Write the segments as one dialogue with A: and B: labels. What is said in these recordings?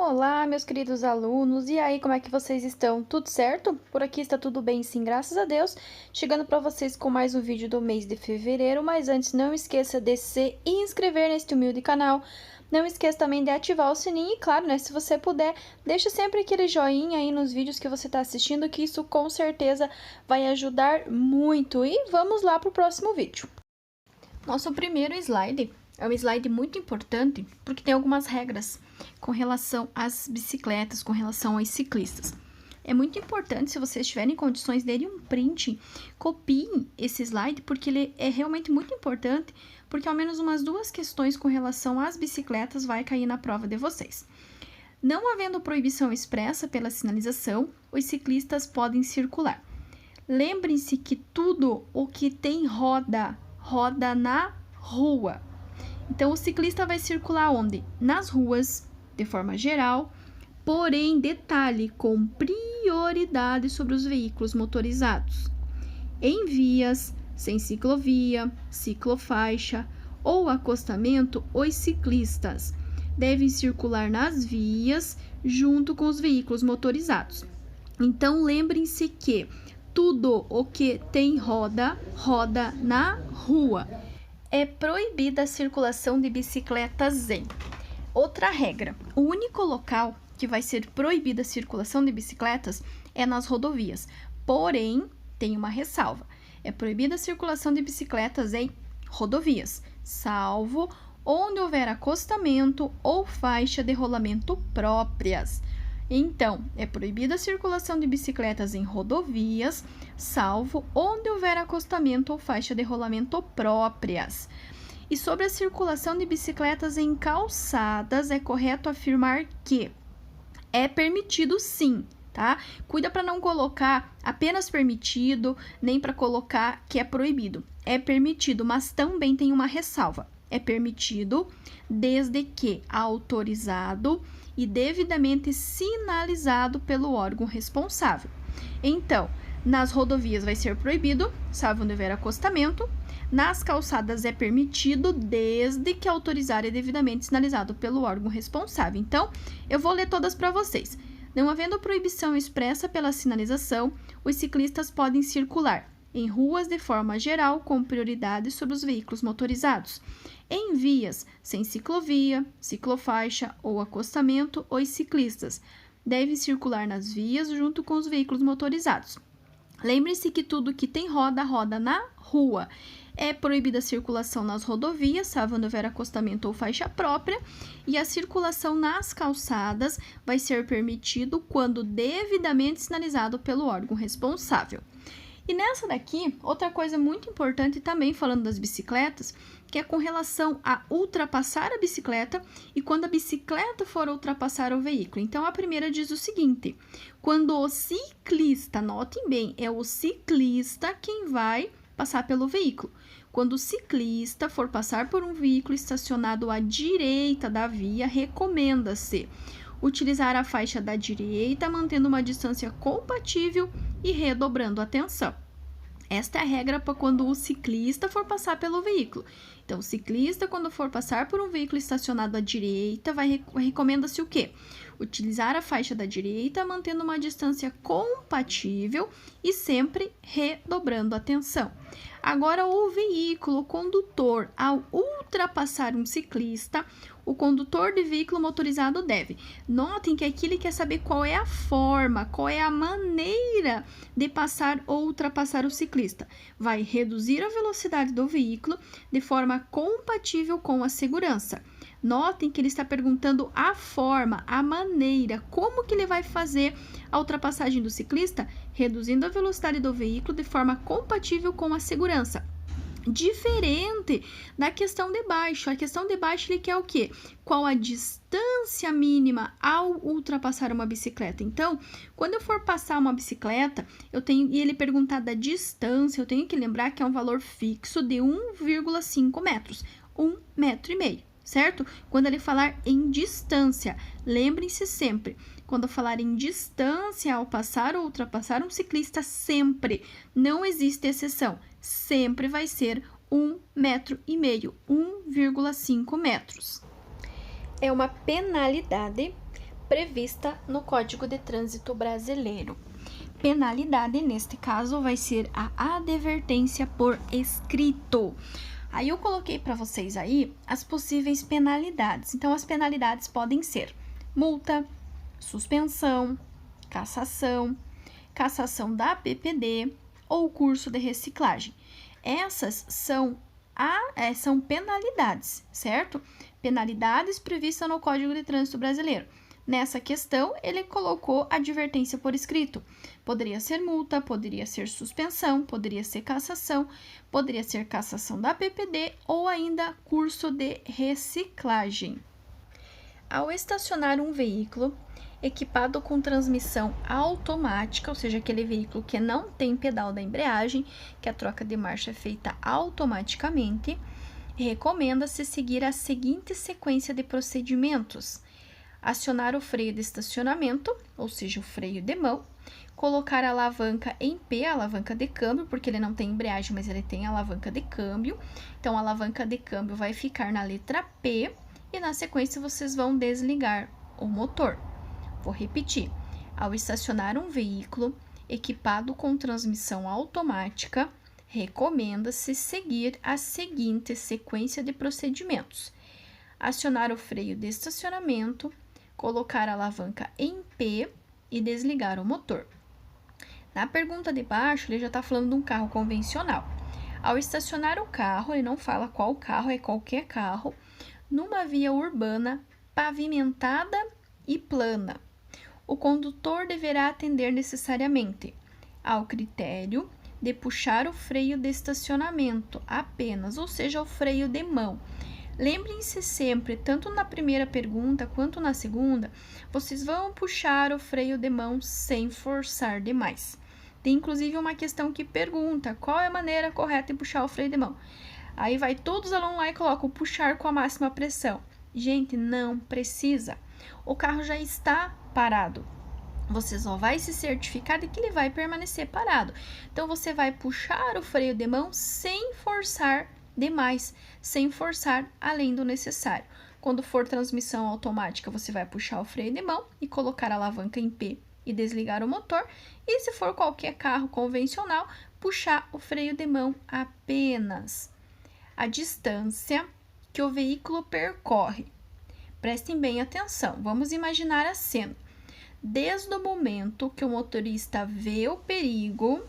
A: Olá, meus queridos alunos, e aí, como é que vocês estão? Tudo certo? Por aqui está tudo bem, sim, graças a Deus. Chegando para vocês com mais um vídeo do mês de fevereiro, mas antes não esqueça de se inscrever neste humilde canal. Não esqueça também de ativar o sininho e, claro, né, se você puder, deixa sempre aquele joinha aí nos vídeos que você está assistindo, que isso com certeza vai ajudar muito. E vamos lá para o próximo vídeo. Nosso primeiro slide é um slide muito importante, porque tem algumas regras com relação às bicicletas, com relação aos ciclistas. É muito importante, se vocês tiverem condições, dele um print, copiem esse slide, porque ele é realmente muito importante, porque ao menos umas duas questões com relação às bicicletas vai cair na prova de vocês. Não havendo proibição expressa pela sinalização, os ciclistas podem circular. Lembrem-se que tudo o que tem roda, roda na rua. Então, o ciclista vai circular onde? Nas ruas, de forma geral, porém, detalhe, com prioridade sobre os veículos motorizados. Em vias, sem ciclovia, ciclofaixa ou acostamento, os ciclistas devem circular nas vias junto com os veículos motorizados. Então, lembrem-se que tudo o que tem roda, roda na rua. É proibida a circulação de bicicletas em. Outra regra, o único local que vai ser proibida a circulação de bicicletas é nas rodovias. Porém, tem uma ressalva. É proibida a circulação de bicicletas em rodovias, salvo onde houver acostamento ou faixa de rolamento próprias. Então, é proibida a circulação de bicicletas em rodovias, salvo onde houver acostamento ou faixa de rolamento próprias. E sobre a circulação de bicicletas em calçadas, é correto afirmar que é permitido sim, tá? Cuida para não colocar apenas permitido, nem para colocar que é proibido. É permitido, mas também tem uma ressalva. É permitido desde que autorizado e devidamente sinalizado pelo órgão responsável. Então, nas rodovias vai ser proibido, salvo onde houver acostamento. Nas calçadas é permitido, desde que autorizado e devidamente sinalizado pelo órgão responsável. Então, eu vou ler todas para vocês. Não havendo proibição expressa pela sinalização, os ciclistas podem circular em ruas de forma geral, com prioridade sobre os veículos motorizados. Em vias sem ciclovia, ciclofaixa ou acostamento, os ciclistas devem circular nas vias junto com os veículos motorizados. Lembre-se que tudo que tem roda, roda na rua. É proibida a circulação nas rodovias, salvo onde houver acostamento ou faixa própria, e a circulação nas calçadas vai ser permitido quando devidamente sinalizado pelo órgão responsável. E nessa daqui, outra coisa muito importante também falando das bicicletas, que é com relação a ultrapassar a bicicleta e quando a bicicleta for ultrapassar o veículo. Então, a primeira diz o seguinte: quando o ciclista, notem bem, é o ciclista quem vai passar pelo veículo. Quando o ciclista for passar por um veículo estacionado à direita da via, recomenda-se utilizar a faixa da direita, mantendo uma distância compatível e redobrando a atenção. Esta é a regra para quando o ciclista for passar pelo veículo. Então, o ciclista, quando for passar por um veículo estacionado à direita, recomenda-se o quê? Utilizar a faixa da direita, mantendo uma distância compatível e sempre redobrando a atenção. Agora, o veículo, o condutor, ao ultrapassar um ciclista, o condutor de veículo motorizado deve. Notem que aqui ele quer saber qual é a forma, qual é a maneira de passar ou ultrapassar o ciclista. Vai reduzir a velocidade do veículo de forma compatível com a segurança. Notem que ele está perguntando a forma, a maneira, como que ele vai fazer a ultrapassagem do ciclista, reduzindo a velocidade do veículo de forma compatível com a segurança. Diferente da questão de baixo. A questão de baixo ele quer o quê? Qual a distância mínima ao ultrapassar uma bicicleta. Então, quando eu for passar uma bicicleta, e ele perguntar da distância, eu tenho que lembrar que é um valor fixo de 1,5 metros, 1,5 metro. Certo? Quando ele falar em distância, lembrem-se sempre, quando falar em distância ao passar ou ultrapassar um ciclista, sempre, não existe exceção, sempre vai ser 1,5 metro, 1,5 metros. É uma penalidade prevista no Código de Trânsito Brasileiro. Penalidade, neste caso, vai ser a advertência por escrito. Aí eu coloquei para vocês aí as possíveis penalidades. Então, as penalidades podem ser multa, suspensão, cassação, cassação da PPD ou curso de reciclagem. Essas são penalidades, certo? Penalidades previstas no Código de Trânsito Brasileiro. Nessa questão, ele colocou advertência por escrito. Poderia ser multa, poderia ser suspensão, poderia ser cassação, poderia ser cassação da PPD ou ainda curso de reciclagem. Ao estacionar um veículo equipado com transmissão automática, ou seja, aquele veículo que não tem pedal da embreagem, que a troca de marcha é feita automaticamente, recomenda-se seguir a seguinte sequência de procedimentos: acionar o freio de estacionamento, ou seja, o freio de mão, colocar a alavanca em P, a alavanca de câmbio, porque ele não tem embreagem, mas ele tem alavanca de câmbio. Então, a alavanca de câmbio vai ficar na letra P e na sequência vocês vão desligar o motor. Vou repetir: ao estacionar um veículo equipado com transmissão automática, recomenda-se seguir a seguinte sequência de procedimentos: acionar o freio de estacionamento, colocar a alavanca em P e desligar o motor. Na pergunta de baixo, ele já está falando de um carro convencional. Ao estacionar o carro, ele não fala qual carro, é qualquer carro, numa via urbana pavimentada e plana. O condutor deverá atender necessariamente ao critério de puxar o freio de estacionamento apenas, ou seja, o freio de mão. Lembrem-se sempre, tanto na primeira pergunta quanto na segunda, vocês vão puxar o freio de mão sem forçar demais. Tem inclusive uma questão que pergunta qual é a maneira correta de puxar o freio de mão. Aí vai todos os alunos lá e colocam puxar com a máxima pressão. Gente, não precisa. O carro já está parado. Você só vai se certificar de que ele vai permanecer parado. Então, você vai puxar o freio de mão sem forçar demais, sem forçar além do necessário. Quando for transmissão automática, você vai puxar o freio de mão e colocar a alavanca em P e desligar o motor. E se for qualquer carro convencional, puxar o freio de mão apenas. A distância que o veículo percorre. Prestem bem atenção, vamos imaginar a cena. Desde o momento que o motorista vê o perigo,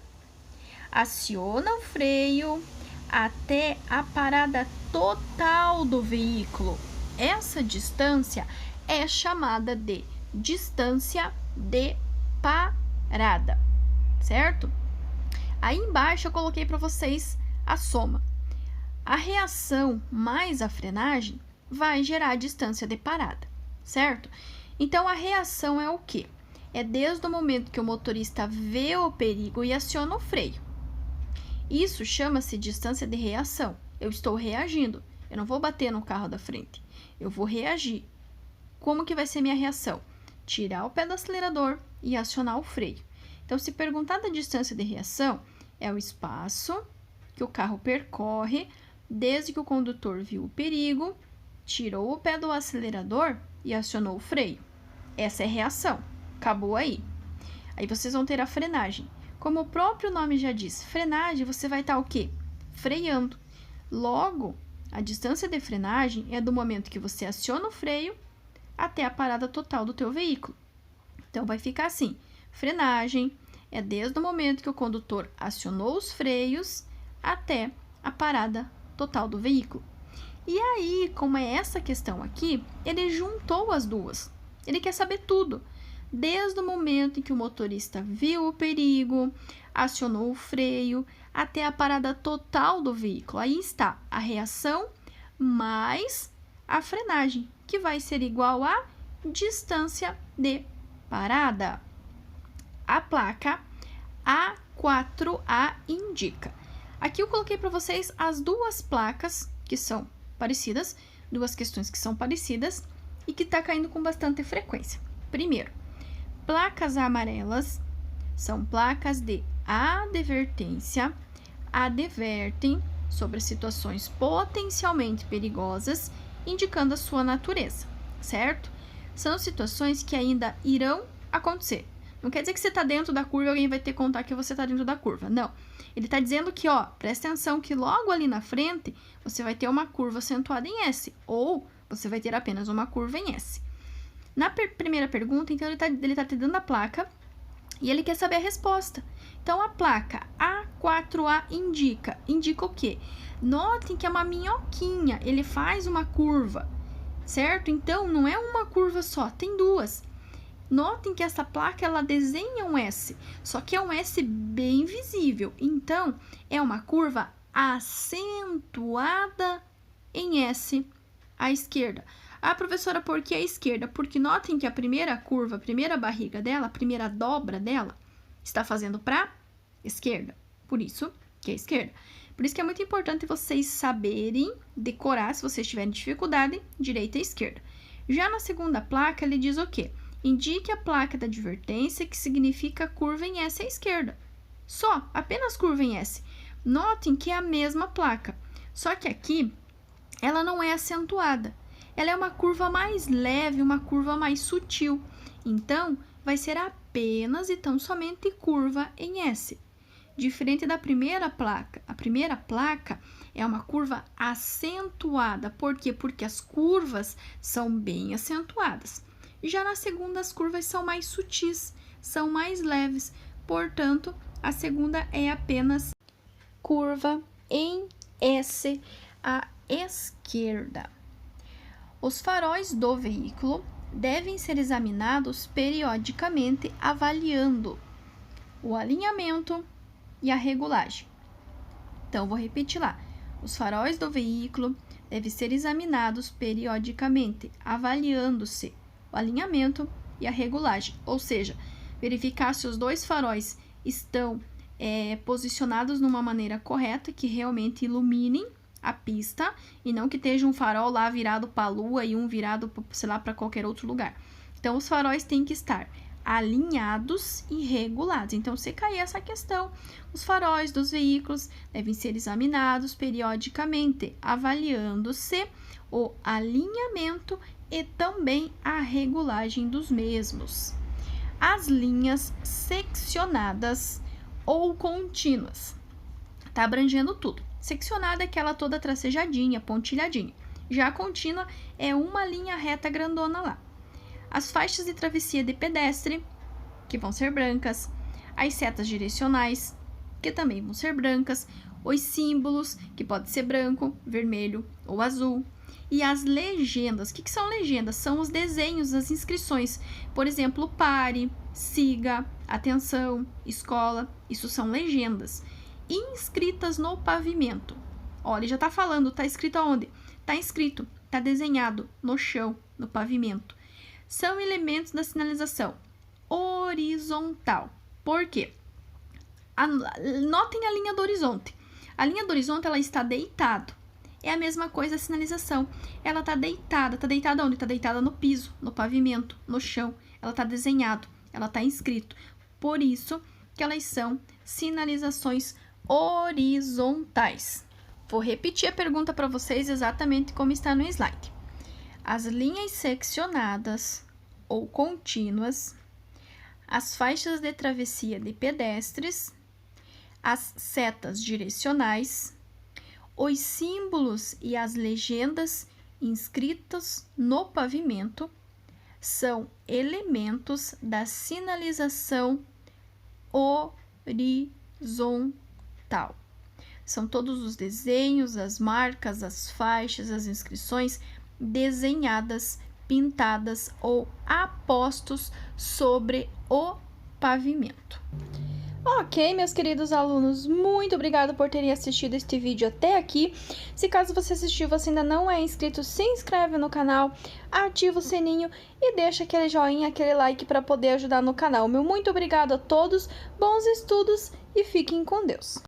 A: aciona o freio até a parada total do veículo. Essa distância é chamada de distância de parada, certo? Aí embaixo eu coloquei para vocês a soma. A reação mais a frenagem vai gerar a distância de parada, certo? Então, a reação é o quê? É desde o momento que o motorista vê o perigo e aciona o freio. Isso chama-se distância de reação. Eu estou reagindo. Eu não vou bater no carro da frente. Eu vou reagir. Como que vai ser minha reação? Tirar o pé do acelerador e acionar o freio. Então, se perguntar da distância de reação, é o espaço que o carro percorre desde que o condutor viu o perigo, tirou o pé do acelerador e acionou o freio. Essa é a reação. Acabou aí. Aí vocês vão ter a frenagem. Como o próprio nome já diz, frenagem, você vai estar o quê? Freando. Logo, a distância de frenagem é do momento que você aciona o freio até a parada total do teu veículo. Então, vai ficar assim. Frenagem é desde o momento que o condutor acionou os freios até a parada total do veículo. E aí, como é essa questão aqui, ele juntou as duas. Ele quer saber tudo. Desde o momento em que o motorista viu o perigo, acionou o freio, até a parada total do veículo. Aí está a reação mais a frenagem, que vai ser igual a distância de parada. A placa A4A indica. Aqui eu coloquei para vocês as duas placas que são parecidas, duas questões que são parecidas e que está caindo com bastante frequência. Primeiro, placas amarelas são placas de advertência, advertem sobre situações potencialmente perigosas, indicando a sua natureza, certo? são situações que ainda irão acontecer. Não quer dizer que você está dentro da curva e alguém vai ter que contar que você está dentro da curva. Não. Ele está dizendo que, ó, presta atenção que logo ali na frente você vai ter uma curva acentuada em S. Ou você vai ter apenas uma curva em S. Na primeira pergunta, então, ele tá te dando a placa e ele quer saber a resposta. Então, a placa A4A indica o quê? Notem que é uma minhoquinha, ele faz uma curva, certo? Então, não é uma curva só, tem duas. Notem que essa placa, ela desenha um S, só que é um S bem visível. Então, é uma curva acentuada em S à esquerda. Ah, professora, por que à esquerda? Porque notem que a primeira curva, a primeira barriga dela, a primeira dobra dela, está fazendo para esquerda. Por isso que é esquerda. Por isso que é muito importante vocês saberem decorar, se vocês tiverem dificuldade, direita e esquerda. Já na segunda placa, ele diz o quê? Indique a placa da advertência, que significa curva em S à esquerda. Só, apenas curva em S. Notem que é a mesma placa, só que aqui ela não é acentuada. Ela é uma curva mais leve, uma curva mais sutil. Então, vai ser apenas e tão somente curva em S. Diferente da primeira placa. A primeira placa é uma curva acentuada. Por quê? Porque as curvas são bem acentuadas. Já na segunda, as curvas são mais sutis, são mais leves. Portanto, a segunda é apenas curva em S à esquerda. Os faróis do veículo devem ser examinados periodicamente, avaliando o alinhamento e a regulagem. Então, vou repetir lá. Os faróis do veículo devem ser examinados periodicamente, avaliando-se o alinhamento e a regulagem, ou seja, verificar se os dois faróis estão posicionados numa maneira correta, que realmente iluminem a pista, e não que esteja um farol lá virado para a lua e um virado, sei lá, para qualquer outro lugar. Então, os faróis têm que estar alinhados e regulados. Então, se cair essa questão, os faróis dos veículos devem ser examinados periodicamente, avaliando-se o alinhamento e também a regulagem dos mesmos. As linhas seccionadas ou contínuas. Tá abrangendo tudo. Seccionada é aquela toda tracejadinha, pontilhadinha. Já a contínua é uma linha reta grandona lá. As faixas de travessia de pedestre, que vão ser brancas. As setas direcionais, que também vão ser brancas. Os símbolos, que pode ser branco, vermelho ou azul. E as legendas. O que são legendas? São os desenhos, as inscrições. Por exemplo, pare, siga, atenção, escola. Isso são legendas. Inscritas no pavimento. Olha, ele já tá falando, tá escrito aonde? Tá escrito, tá desenhado no chão, no pavimento. São elementos da sinalização horizontal. Por quê? Notem a linha do horizonte. A linha do horizonte, ela está deitado. É a mesma coisa a sinalização. Ela está deitada. Está deitada onde? Está deitada no piso, no pavimento, no chão. Ela está desenhado, ela está inscrito. Por isso que elas são sinalizações horizontais. Vou repetir a pergunta para vocês exatamente como está no slide. As linhas seccionadas ou contínuas, as faixas de travessia de pedestres, as setas direcionais, os símbolos e as legendas inscritos no pavimento são elementos da sinalização horizontal. São todos os desenhos, as marcas, as faixas, as inscrições desenhadas, pintadas ou apostos sobre o pavimento. Ok, meus queridos alunos, muito obrigada por terem assistido este vídeo até aqui. Se caso você assistiu, você ainda não é inscrito, se inscreve no canal, ativa o sininho e deixa aquele joinha, aquele like para poder ajudar no canal. Meu muito obrigado a todos, bons estudos e fiquem com Deus.